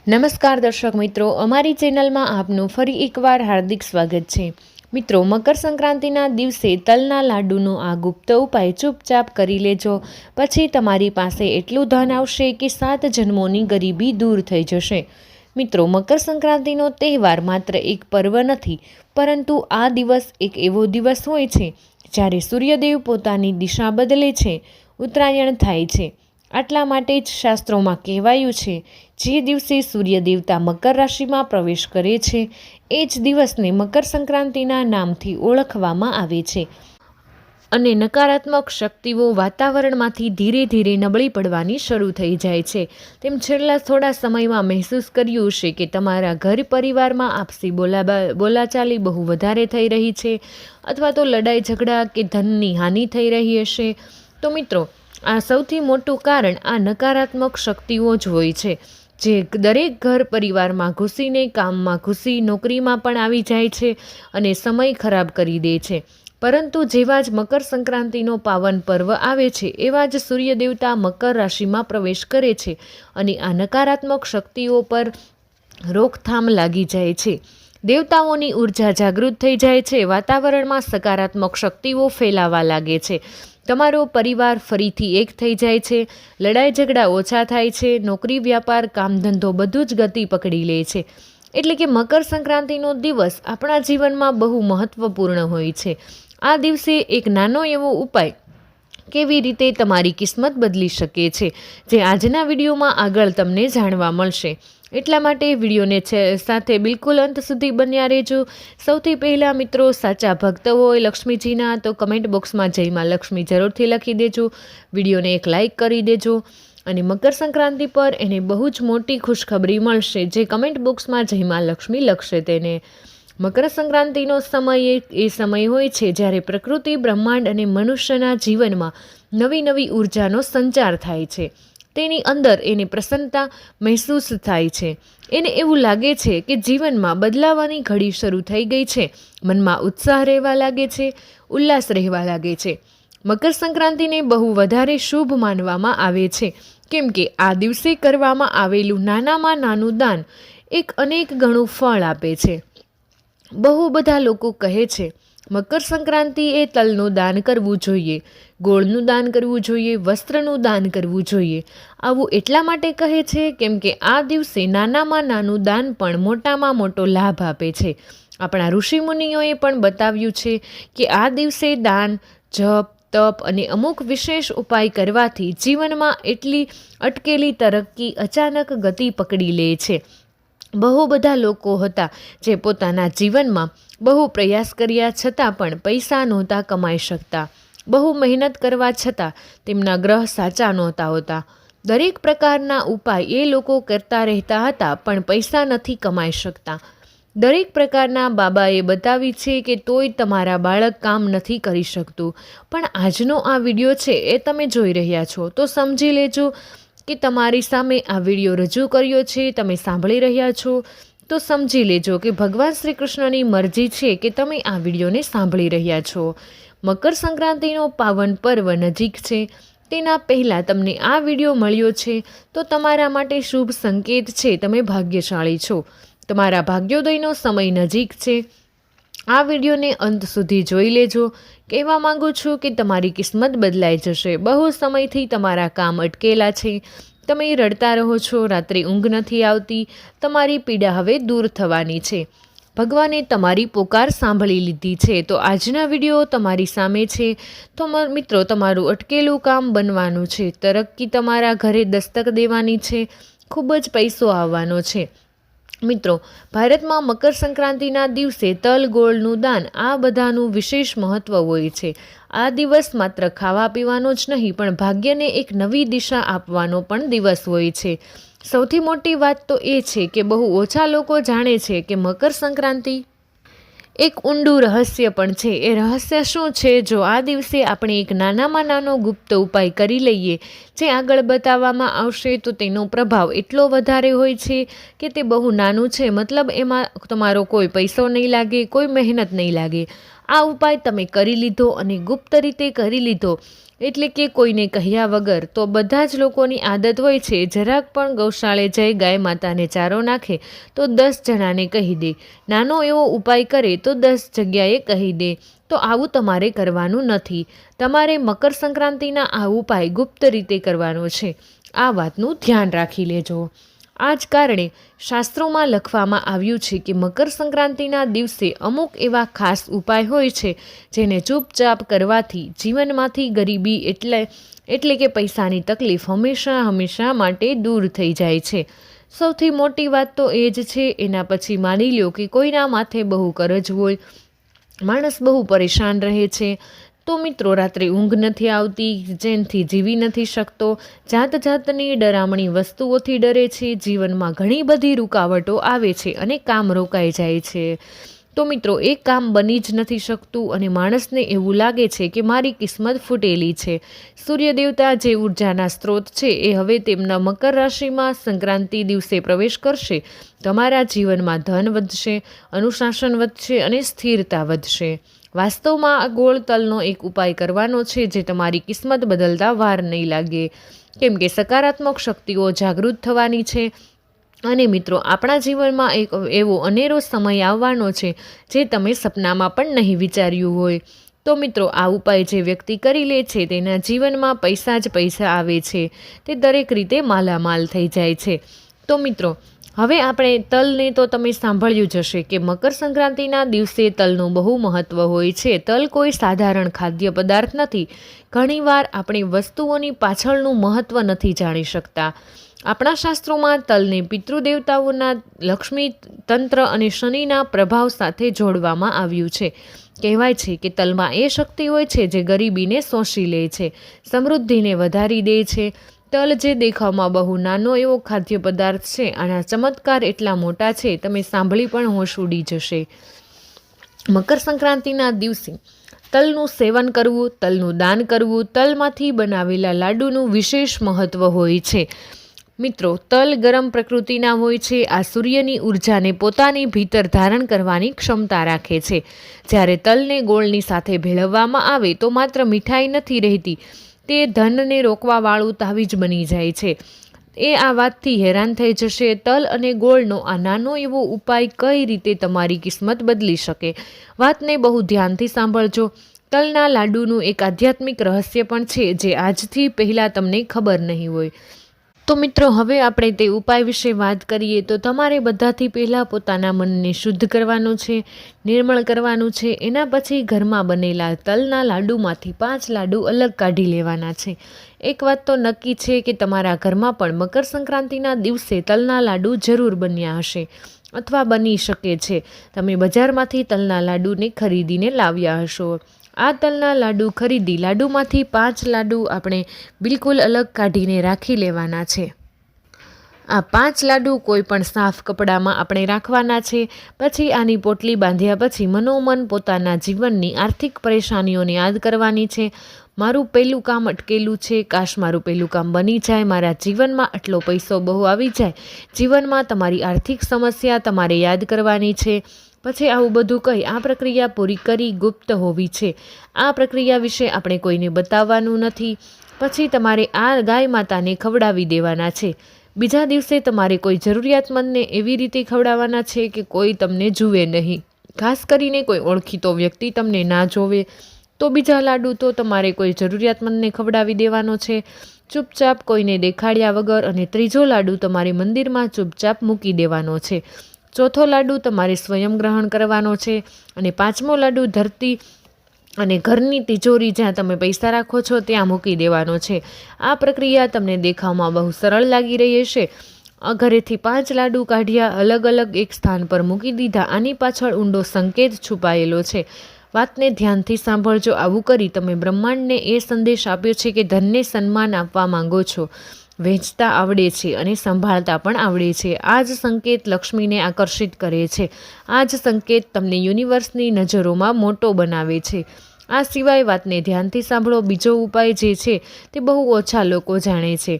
નમસ્કાર દર્શક મિત્રો, અમારી ચેનલમાં આપનું ફરી એકવાર હાર્દિક સ્વાગત છે। મિત્રો, મકર સંક્રાંતિના દિવસે તલના લાડુનો આ ગુપ્ત ઉપાય ચૂપચાપ કરી લેજો, પછી તમારી પાસે એટલું ધન આવશે કે 7 જન્મોની ગરીબી દૂર થઈ જશે। મિત્રો, મકર સંક્રાંતિનો તહેવાર માત્ર એક પર્વ નથી, પરંતુ આ દિવસ એક એવો દિવસ હોય છે જ્યારે સૂર્યદેવ પોતાની દિશા બદલે છે, ઉત્તરાયણ થાય છે। આટલા માટે જ શાસ્ત્રોમાં કહેવાયું છે, જે દિવસે સૂર્ય દેવતા મકર રાશિમાં પ્રવેશ કરે છે એ જ દિવસને મકર સંક્રાંતિના નામથી ઓળખવામાં આવે છે અને નકારાત્મક શક્તિઓ વાતાવરણમાંથી ધીરે ધીરે નબળી પડવાની શરૂ થઈ જાય છે। તેમ છેલ્લા થોડા સમયમાં મહેસૂસ કર્યું છે કે તમારા ઘર પરિવારમાં આપસી બોલાચાલી બહુ વધારે થઈ રહી છે, અથવા તો લડાઈ ઝઘડા કે ધનની હાનિ થઈ રહી હશે। તો મિત્રો, આ સૌથી મોટું કારણ આ નકારાત્મક શક્તિઓ જ હોય છે, જે દરેક ઘર પરિવારમાં ઘૂસીને કામમાં ઘૂસી નોકરીમાં પણ આવી જાય છે અને સમય ખરાબ કરી દે છે। પરંતુ જેવા જ મકર સંક્રાંતિનો પાવન પર્વ આવે છે, એવા જ સૂર્ય દેવતા મકર રાશિમાં પ્રવેશ કરે છે અને આ નકારાત્મક શક્તિઓ પર રોકથામ લાગી જાય છે। દેવતાઓની ઉર્જા જાગૃત થઈ જાય છે, વાતાવરણમાં સકારાત્મક શક્તિઓ ફેલાવા લાગે છે, તમારો પરિવાર ફરીથી એક થઈ જાય છે, લડાઈ ઝઘડા ઓછા થાય છે, નોકરી વ્યાપાર કામ ધંધો બધું જ ગતિ પકડી લે છે। એટલે કે મકર સંક્રાંતિનો દિવસ આપણા જીવનમાં બહુ મહત્વપૂર્ણ હોય છે। આ દિવસે એક નાનો એવો ઉપાય કેવી રીતે તમારી કિસ્મત બદલી શકે છે, જે આજના વિડીયોમાં આગળ તમને જાણવા મળશે। એટલા માટે વિડીયોને સાથે બિલકુલ અંત સુધી બન્યા રહેજો। સૌથી પહેલાં મિત્રો, સાચા ભક્ત હોય લક્ષ્મીજીના તો કમેન્ટ બોક્સમાં જય માં લક્ષ્મી જરૂરથી લખી દેજો, વિડીયોને એક લાઇક કરી દેજો અને મકર સંક્રાંતિ પર એને બહુ જ મોટી ખુશખબરી મળશે, જે કમેન્ટ બોક્સમાં જય માં લક્ષ્મી લખશે તેને। મકર સંક્રાંતિનો સમય એ સમય હોય છે જ્યારે પ્રકૃતિ, બ્રહ્માંડ અને મનુષ્યના જીવનમાં નવી નવી ઉર્જાનો સંચાર થાય છે। તેની અંદર એને પ્રસન્નતા મહેસૂસ થાય છે, એને એવું લાગે છે કે જીવનમાં બદલાવાની ઘડી શરૂ થઈ ગઈ છે, મનમાં ઉત્સાહ રહેવા લાગે છે, ઉલ્લાસ રહેવા લાગે છે। મકર સંક્રાંતિને બહુ વધારે શુભ માનવામાં આવે છે, કેમ કે આ દિવસે કરવામાં આવેલું નાનામાં નાનું દાન એક અનેક ગણું ફળ આપે છે। બહુ બધા લોકો કહે છે, મકર સંક્રાંતિ એ તલનું દાન કરવું જોઈએ, ગોળનું દાન કરવું જોઈએ, વસ્ત્રનું દાન કરવું જોઈએ। આવું એટલા માટે કહે છે કેમ કે આ દિવસે નાનામાં નાનું દાન પણ મોટામાં મોટો લાભ આપે છે। આપણા ઋષિમુનિઓએ પણ બતાવ્યું છે કે આ દિવસે દાન, જપ, તપ અને અમુક વિશેષ ઉપાય કરવાથી જીવનમાં એટલી અટકેલી તરક્કી અચાનક ગતિ પકડી લે છે। બહુ બધા લોકો હતા જે પોતાના જીવનમાં બહુ પ્રયાસ કર્યા છતાં પણ પૈસા નહોતા કમાઈ શકતા, બહુ મહેનત કરવા છતાં તેમના ગ્રહ સાચા નહોતા હોતા, દરેક પ્રકારના ઉપાય એ લોકો કરતા રહેતા હતા પણ પૈસા નથી કમાઈ શકતા। દરેક પ્રકારના બાબાએ બતાવી છે કે તોય તમારા બાળક કામ નથી કરી શકતું। પણ આજનો આ વિડીયો છે એ તમે જોઈ રહ્યા છો તો સમજી લેજો કે તમારી સામે આ વિડીયો રજૂ કર્યો છે, તમે સાંભળી રહ્યા છો તો સમજી લેજો કે ભગવાન શ્રી કૃષ્ણની મરજી છે કે તમે આ વિડીયોને સાંભળી રહ્યા છો। મકર સંક્રાંતિનો પાવન પર્વ નજીક છે, તેના પહેલાં તમને આ વિડીયો મળ્યો છે તો તમારા માટે શુભ સંકેત છે, તમે ભાગ્યશાળી છો, તમારા ભાગ્યોદયનો સમય નજીક છે। આ વિડીયોને અંત સુધી જોઈ લેજો। કહેવા માંગુ છું કે તમારી કિસ્મત બદલાઈ જશે। બહુ સમયથી તમારા કામ અટકેલા છે, તમે રડતા રહો છો, રાત્રે ઊંઘ નથી આવતી, તમારી પીડા હવે દૂર થવાની છે, ભગવાને તમારી પોકાર સાંભળી લીધી છે। તો આજના વિડીયો તમારી સામે છે, તો મિત્રો તમારું અટકેલું કામ બનવાનું છે, તરક્કી તમારા ઘરે દસ્તક દેવાની છે, ખૂબ જ પૈસો આવવાનો છે। મિત્રો, ભારતમાં મકર સંક્રાંતિના દિવસે તલ, ગોળનું દાન આ બધાનું વિશેષ મહત્ત્વ હોય છે। આ દિવસ માત્ર ખાવા પીવાનો જ નહીં પણ ભાગ્યને એક નવી દિશા આપવાનો પણ દિવસ હોય છે। સૌથી મોટી વાત તો એ છે કે બહુ ઓછા લોકો જાણે છે કે મકર સંક્રાંતિ એક ઊંડું રહસ્ય પણ છે। એ રહસ્ય શું છે? જો આ દિવસે આપણે એક નાનામાં નાનો ગુપ્ત ઉપાય કરી લઈએ, જે આગળ બતાવવામાં આવશે, તો તેનો પ્રભાવ એટલો વધારે હોય છે કે તે બહુ નાનું છે, મતલબ એમાં તમારો કોઈ પૈસો નહીં લાગે, કોઈ મહેનત નહીં લાગે। આ ઉપાય તમે કરી લીધો અને ગુપ્ત રીતે કરી લીધો એટલે કે કોઈને કહ્યા વગર. તો બધા જ લોકોની આદત હોય છે, જરાક પણ ગૌશાળે જઈ ગાય માતાને ચારો નાખે તો 10 જણાને કહી દે, નાનો એવો ઉપાય કરે તો 10 જગ્યાએ કહી દે. તો આવું તમારે કરવાનું નથી. તમારે મકર સંક્રાંતિના આ ઉપાય ગુપ્ત રીતે કરવાનો છે. આ વાતનું ધ્યાન રાખી લેજો. આ જ કારણે શાસ્ત્રોમાં લખવામાં આવ્યું છે કે મકર સંક્રાંતિના દિવસે અમુક એવા ખાસ ઉપાય હોય છે જેને ચૂપચાપ કરવાથી જીવનમાંથી ગરીબી એટલે કે પૈસાની તકલીફ હંમેશા માટે દૂર થઈ જાય છે. સૌથી મોટી વાત તો એ જ છે. એના પછી માની લો કે કોઈના માથે બહુ કરજ હોય, માણસ બહુ પરેશાન રહે છે, તો મિત્રો રાત્રે ઊંઘ નથી આવતી, જેનથી જીવી નથી શકતો, જાતની ડરામણી વસ્તુઓથી ડરે છે, જીવનમાં ઘણી બધી રૂકાવટો આવે છે અને કામ રોકાઈ જાય છે. તો મિત્રો એક કામ બની જ નથી શકતું અને માણસને એવું લાગે છે કે મારી કિસ્મત ફૂટેલી છે. સૂર્ય દેવતા જે ઉર્જાના સ્ત્રોત છે એ હવે તેમના મકર રાશિમાં સંક્રાંતિ દિવસે પ્રવેશ કરશે. તમારા જીવનમાં ધન વધશે, અનુશાસન વધશે અને સ્થિરતા વધશે. વાસ્તવમાં આ ગોળ તલનો એક ઉપાય કરવાનો છે જે તમારી કિસ્મત બદલતા વાર નહીં લાગે, કેમ કે સકારાત્મક શક્તિઓ જાગૃત થવાની છે. અને મિત્રો આપણા જીવનમાં એક એવો અનેરો સમય આવવાનો છે જે તમે સપનામાં પણ નહીં વિચાર્યું હોય. તો મિત્રો આ ઉપાય જે વ્યક્તિ કરી લે છે તેના જીવનમાં પૈસા જ પૈસા આવે છે, તે દરેક રીતે માલામાલ થઈ જાય છે. તો મિત્રો હવે આપણે તલને તો તમે સાંભળ્યું જ હશે કે મકર સંક્રાંતિના દિવસે તલનું બહુ મહત્ત્વ હોય છે. તલ કોઈ સાધારણ ખાદ્ય પદાર્થ નથી. ઘણીવાર આપણે વસ્તુઓની પાછળનું મહત્ત્વ નથી જાણી શકતા. આપણા શાસ્ત્રોમાં તલને પિતૃદેવતાઓના, લક્ષ્મી તંત્ર અને શનિના પ્રભાવ સાથે જોડવામાં આવ્યું છે. કહેવાય છે કે તલમાં એ શક્તિ હોય છે જે ગરીબીને શોષી લે છે, સમૃદ્ધિને વધારી દે છે. તલ જે દેખાવમાં બહુ નાનો એવો ખાદ્ય પદાર્થ છે, આના ચમત્કાર એટલા મોટા છે તમે સાંભળી પણ હોશ ઉડી જશે. મકર સંક્રાંતિના દિવસે તલનું સેવન કરવું, તલનું દાન કરવું, તલમાંથી બનાવેલા લાડુનું વિશેષ મહત્ત્વ હોય છે. મિત્રો તલ ગરમ પ્રકૃતિના હોય છે. આ સૂર્યની ઉર્જાને પોતાની ભીતર ધારણ કરવાની ક્ષમતા રાખે છે. જ્યારે તલને ગોળની સાથે ભેળવવામાં આવે તો માત્ર મીઠાઈ નથી રહેતી, તે ધનને રોકવાવાળું તાવીજ બની જાય છે. એ આ વાતથી હેરાન થઈ જશે. તલ અને ગોળનો આ નાનો એવો ઉપાય કઈ રીતે તમારી કિસ્મત બદલી શકે. વાતને બહુ ધ્યાનથી સાંભળજો. તલના લાડુનું એક આધ્યાત્મિક રહસ્ય પણ છે જે આજથી પહેલાં તમને ખબર નહીં હોય. તો મિત્રો હવે આપણે તે ઉપાય વિશે વાત કરીએ. તો તમારે બધાથી પહેલાં પોતાના મનને શુદ્ધ કરવાનું છે, નિર્મળ કરવાનું છે. એના પછી ઘરમાં બનેલા તલના લાડુમાંથી 5 લાડુ અલગ કાઢી લેવાના છે. એક વાત તો નક્કી છે કે તમારા ઘરમાં પણ મકર સંક્રાંતિના દિવસે તલના લાડુ જરૂર બન્યા હશે અથવા બની શકે છે. તમે બજારમાંથી તલના લાડુને ખરીદીને લાવ્યા હશો. આ તલના લાડુ ખરીદી લાડુમાંથી 5 લાડુ આપણે બિલકુલ અલગ કાઢીને રાખી લેવાના છે. આ 5 લાડુ કોઈ પણ સાફ કપડામાં આપણે રાખવાના છે. પછી આની પોટલી બાંધ્યા પછી મનોમન પોતાના જીવનની આર્થિક પરેશાનીઓને યાદ કરવાની છે. મારું પહેલું કામ અટકેલું છે, કાશ મારું પહેલું કામ બની જાય, મારા જીવનમાં આટલો પૈસો બહુ આવી જાય. જીવનમાં તમારી આર્થિક સમસ્યા તમારે યાદ કરવાની છે. પછી આવું બધું કહી આ પ્રક્રિયા પૂરી કરી ગુપ્ત હોવી છે. આ પ્રક્રિયા વિશે આપણે કોઈને બતાવવાનું નથી. પછી તમારે આ ગાય માતાને ખવડાવી દેવાના છે. બીજા દિવસે તમારે કોઈ જરૂરિયાતમંદને એવી રીતે ખવડાવવાના છે કે કોઈ તમને જુએ નહીં. ખાસ કરીને કોઈ ઓળખીતો વ્યક્તિ તમને ના જોવે. તો બીજા લાડુ તો તમારે કોઈ જરૂરિયાતમંદને ખવડાવી દેવાનો છે, ચૂપચાપ કોઈને દેખાડ્યા વગર. અને ત્રીજો લાડુ તમારે મંદિરમાં ચૂપચાપ મૂકી દેવાનો છે. ચોથો લાડુ તમારે સ્વયં ગ્રહણ કરવાનો છે. અને 5મો લાડુ ધરતી અને ઘરની તિજોરી જ્યાં તમે પૈસા રાખો છો ત્યાં મૂકી દેવાનો છે. આ પ્રક્રિયા તમને દેખાવમાં બહુ સરળ લાગી રહી હશે. ઘરેથી 5 લાડુ કાઢ્યા, અલગ અલગ એક સ્થાન પર મૂકી દીધા. આની પાછળ ઊંડો સંકેત છુપાયેલો છે. વાતને ધ્યાનથી સાંભળજો. આવું કરી તમે બ્રહ્માંડને એ સંદેશ આપ્યો છે કે ધનને સન્માન આપવા માંગો છો, વહેંચતા આવડે છે અને સંભાળતા પણ આવડે છે. આ જ સંકેત લક્ષ્મીને આકર્ષિત કરે છે. આ જ સંકેત તમને યુનિવર્સની નજરોમાં મોટો બનાવે છે. આ સિવાય વાતને ધ્યાનથી સાંભળો. બીજો ઉપાય જે છે તે બહુ ઓછા લોકો જાણે છે.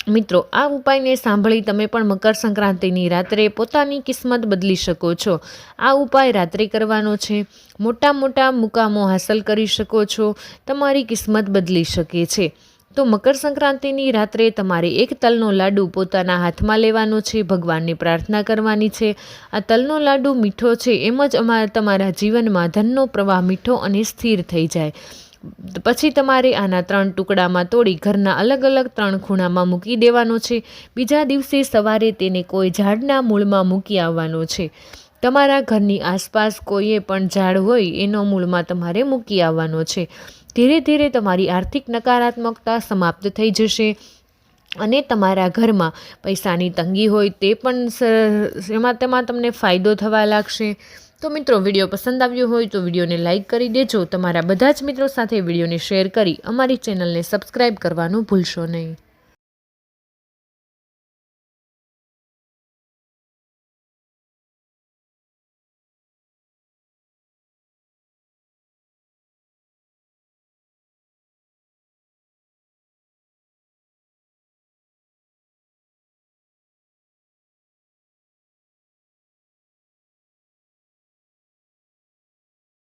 મિત્રો, આ ઉપાયને સાંભળી તમે પણ મકર સંક્રાંતિની રાત્રે પોતાની કિસ્મત બદલી શકો છો. આ ઉપાય રાત્રે કરવાનો છે. મોટા મોટા મુકામો હાંસલ કરી શકો છો. તમારી કિસ્મત બદલી શકે છે. તો મકર સંક્રાંતિની રાત્રે તમારે એક તલનો લાડુ પોતાના હાથમાં લેવાનો છે. ભગવાનને પ્રાર્થના કરવાની છે. આ તલનો લાડુ મીઠો છે, એમ જ તમારા જીવનમાં ધનનો પ્રવાહ મીઠો અને સ્થિર થઈ જાય. પછી તમારે આના 3 ટુકડામાં તોડી ઘરના અલગ અલગ 3 ખૂણામાં મૂકી દેવાનો છે. બીજા દિવસે સવારે તેને કોઈ ઝાડના મૂળમાં મૂકી આવવાનો છે. તમારા ઘરની આસપાસ કોઈએ પણ ઝાડ હોય એનો મૂળમાં તમારે મૂકી આવવાનો છે. ધીરે ધીરે તમારી આર્થિક નકારાત્મકતા સમાપ્ત થઈ જશે અને તમારા ઘરમાં પૈસાની તંગી હોય તે પણ તેમાં તમને ફાયદો થવા લાગશે. તો મિત્રો, વિડીયો પસંદ આવ્યો હોય તો વિડીયોને લાઇક કરી દેજો. તમારા બધા જ મિત્રો સાથે વિડીયોને શેર કરી અમારી ચેનલને સબસ્ક્રાઈબ કરવાનું ભૂલશો નહીં.